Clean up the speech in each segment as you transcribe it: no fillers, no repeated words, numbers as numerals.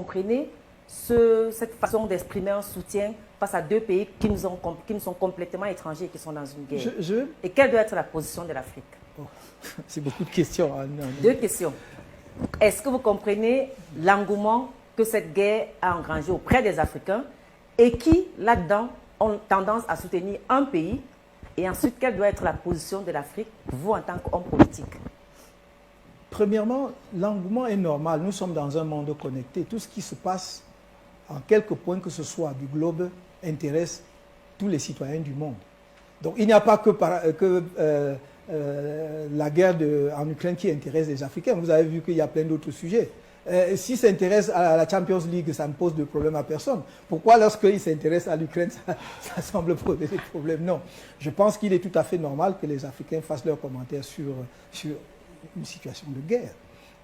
comprenez cette façon d'exprimer un soutien face à deux pays qui nous sont complètement étrangers et qui sont dans une guerre? Et quelle doit être la position de l'Afrique? Oh, c'est beaucoup de questions. Hein. Deux questions. Est-ce que vous comprenez l'engouement que cette guerre a engrangé auprès des Africains et qui, là-dedans, ont tendance à soutenir un pays? Et ensuite, quelle doit être la position de l'Afrique, vous en tant qu'homme politique? Premièrement, l'engouement est normal. Nous sommes dans un monde connecté. Tout ce qui se passe en quelques points que ce soit du globe intéresse tous les citoyens du monde. Donc il n'y a pas que la guerre en Ukraine qui intéresse les Africains. Vous avez vu qu'il y a plein d'autres sujets. Si ça intéresse à la Champions League, ça ne pose de problème à personne. Pourquoi lorsqu'il s'intéresse à l'Ukraine, ça semble poser des problèmes? Non. Je pense qu'il est tout à fait normal que les Africains fassent leurs commentaires sur une situation de guerre.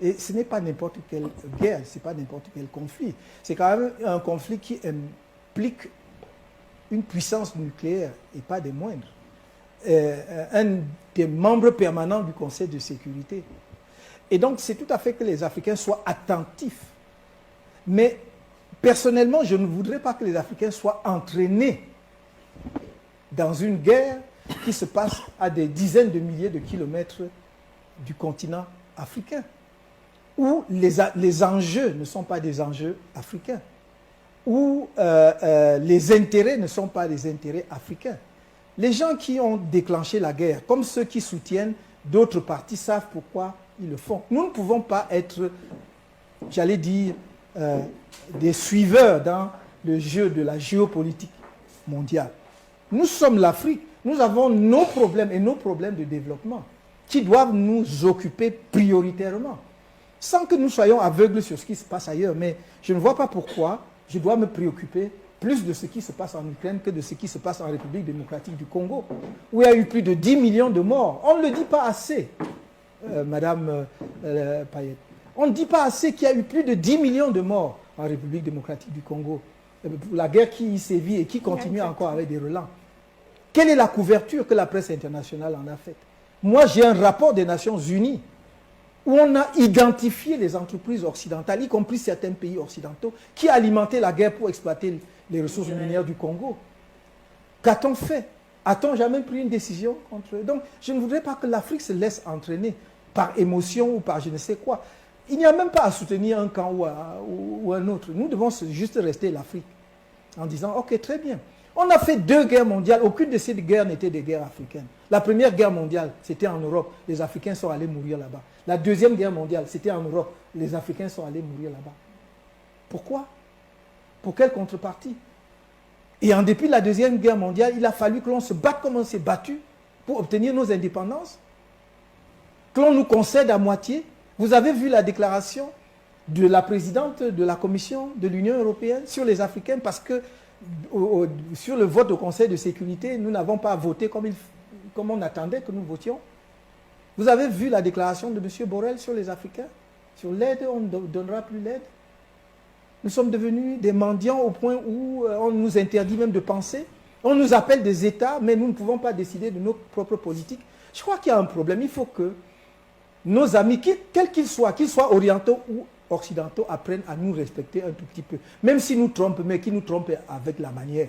Et ce n'est pas n'importe quelle guerre, ce n'est pas n'importe quel conflit. C'est quand même un conflit qui implique une puissance nucléaire et pas des moindres. Un des membres permanents du Conseil de sécurité. Et donc, c'est tout à fait que les Africains soient attentifs. Mais personnellement, je ne voudrais pas que les Africains soient entraînés dans une guerre qui se passe à des dizaines de milliers de kilomètres du continent africain, où les enjeux ne sont pas des enjeux africains, où les intérêts ne sont pas des intérêts africains. Les gens qui ont déclenché la guerre, comme ceux qui soutiennent d'autres partis, savent pourquoi ils le font. Nous ne pouvons pas être, j'allais dire, des suiveurs dans le jeu de la géopolitique mondiale. Nous sommes l'Afrique, nous avons nos problèmes et nos problèmes de développement qui doivent nous occuper prioritairement, sans que nous soyons aveugles sur ce qui se passe ailleurs. Mais je ne vois pas pourquoi je dois me préoccuper plus de ce qui se passe en Ukraine que de ce qui se passe en République démocratique du Congo, où il y a eu plus de 10 millions de morts. On ne le dit pas assez, Madame Payette. On ne dit pas assez qu'il y a eu plus de 10 millions de morts en République démocratique du Congo, pour la guerre qui y sévit et qui continue encore avec des relents. Quelle est la couverture que la presse internationale en a faite? Moi, j'ai un rapport des Nations Unies où on a identifié les entreprises occidentales, y compris certains pays occidentaux, qui alimentaient la guerre pour exploiter les ressources minières du Congo. Qu'a-t-on fait? A-t-on jamais pris une décision contre eux? Donc, je ne voudrais pas que l'Afrique se laisse entraîner par émotion ou par je ne sais quoi. Il n'y a même pas à soutenir un camp ou un autre. Nous devons juste rester l'Afrique en disant, ok, très bien. On a fait 2 guerres mondiales. Aucune de ces guerres n'était des guerres africaines. La première guerre mondiale, c'était en Europe. Les Africains sont allés mourir là-bas. La deuxième guerre mondiale, c'était en Europe. Les Africains sont allés mourir là-bas. Pourquoi? Pour quelle contrepartie? Et en dépit de la deuxième guerre mondiale, il a fallu que l'on se batte comme on s'est battu pour obtenir nos indépendances. Que l'on nous concède à moitié. Vous avez vu la déclaration de la présidente de la Commission de l'Union européenne sur les Africains, parce que sur le vote au Conseil de sécurité, nous n'avons pas voté comme on attendait que nous votions. Vous avez vu la déclaration de M. Borrell sur les Africains? Sur l'aide, on ne donnera plus l'aide. Nous sommes devenus des mendiants au point où on nous interdit même de penser. On nous appelle des États, mais nous ne pouvons pas décider de nos propres politiques. Je crois qu'il y a un problème. Il faut que nos amis, quels qu'ils soient orientaux ou occidentaux, apprennent à nous respecter un tout petit peu. Même s'ils nous trompent, mais qu'ils nous trompent avec la manière.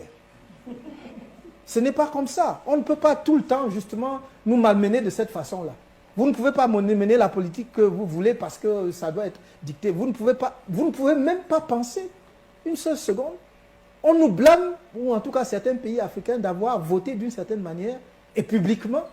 Ce n'est pas comme ça. On ne peut pas tout le temps, justement, nous malmener de cette façon-là. Vous ne pouvez pas mener la politique que vous voulez parce que ça doit être dicté. Vous ne pouvez même pas penser une seule seconde. On nous blâme, ou en tout cas certains pays africains, d'avoir voté d'une certaine manière et publiquement.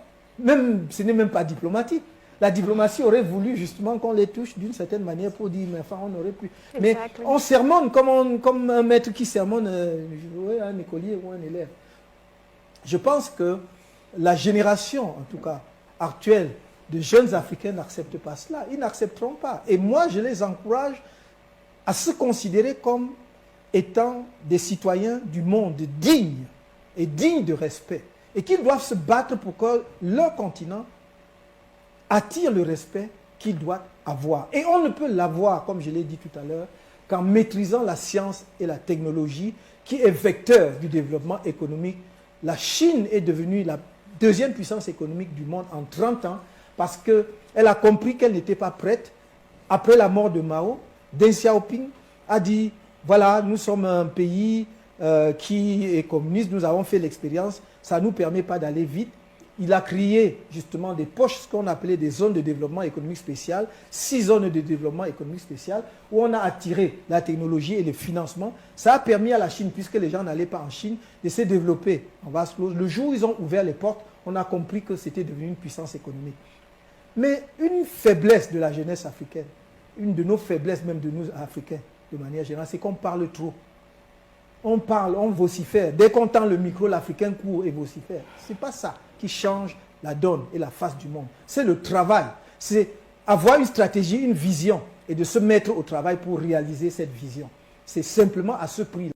Même, ce n'est même pas diplomatique. La diplomatie aurait voulu justement qu'on les touche d'une certaine manière pour dire, mais enfin, on aurait pu. Mais on sermonne comme un maître qui sermonne un écolier ou un élève. Je pense que la génération, en tout cas actuelle, de jeunes Africains n'acceptent pas cela. Ils n'accepteront pas. Et moi, je les encourage à se considérer comme étant des citoyens du monde dignes et dignes de respect. Et qu'ils doivent se battre pour que leur continent attire le respect qu'il doit avoir. Et on ne peut l'avoir, comme je l'ai dit tout à l'heure, qu'en maîtrisant la science et la technologie qui est vecteur du développement économique. La Chine est devenue la deuxième puissance économique du monde en 30 ans parce qu'elle a compris qu'elle n'était pas prête, après la mort de Mao, Deng Xiaoping, a dit, voilà, nous sommes un pays qui est communiste, nous avons fait l'expérience, ça ne nous permet pas d'aller vite. Il a créé justement des poches, ce qu'on appelait des zones de développement économique spécial, 6 zones de développement économique spécial, où on a attiré la technologie et le financement. Ça a permis à la Chine, puisque les gens n'allaient pas en Chine, de se développer en vase clos. Le jour où ils ont ouvert les portes, on a compris que c'était devenu une puissance économique. Mais une faiblesse de la jeunesse africaine, une de nos faiblesses même de nous Africains, de manière générale, c'est qu'on parle trop. On parle, on vocifère. Dès qu'on tend le micro, l'Africain court et vocifère. Ce n'est pas ça qui change la donne et la face du monde. C'est le travail. C'est avoir une stratégie, une vision et de se mettre au travail pour réaliser cette vision. C'est simplement à ce prix-là.